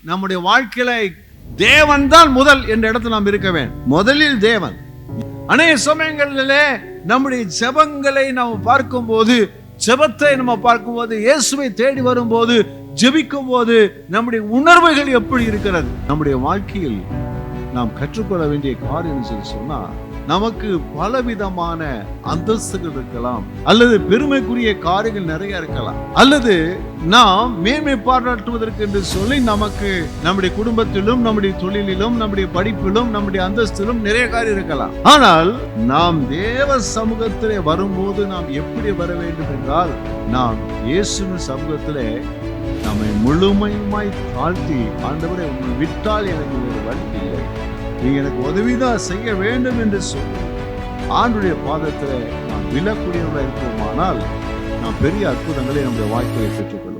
நம்முடைய வாழ்க்கையில தேவன் தான் முதல் என்ற இடத்துல நாம் இருக்க வேண்டும். முதலில் தேவன். அநேக சமயங்களிலே நம்முடைய ஜெபங்களை நாம் பார்க்கும்போது, ஜெபத்தை நம்ம பார்க்கும்போது, இயேசுவை தேடி வரும்போது, ஜெபிக்கும் போது நம்முடைய உணர்வுகள் எப்படி இருக்கிறது? நம்முடைய வாழ்க்கையில் நாம் கற்றுக்கொள்ள வேண்டிய காரியம் சொல்லி சொன்னா, நமக்கு பலவிதமான அந்தஸ்துகள் இருக்கலாம், அல்லது பெருமைக்குரிய காரியங்கள் நிறைய இருக்கலாம், அல்லது நாம் மேன்மை பாராட்டுவதற்கு என்று சொல்லி நமக்கு நம்முடைய குடும்பத்திலும், நம்முடைய தொழிலிலும், நம்முடைய படிப்பிலும், நம்முடைய அந்தஸ்திலும் நிறைய காரியம் இருக்கலாம். ஆனால் நாம் தேவ சமூகத்திலே வரும்போது நாம் எப்படி வர வேண்டும் என்றால், நாம் இயேசுவின் சமூகத்திலே நம்மை முழுமையுமாய் தாழ்த்தி, ஆண்டவரே உங்களை விட்டால் எனக்கு வேறு வழி இல்லை, நீங்க எனக்கு உதவிதான் செய்ய வேண்டும் என்று சொல்லி ஆண்டுடைய பாதத்தில் நாம் விழக்கூடியவர்களாக இருப்போமானால் நாம் பெரிய அற்புதங்களை நம்முடைய வாழ்க்கையை பெற்றுக்கொள்வோம்.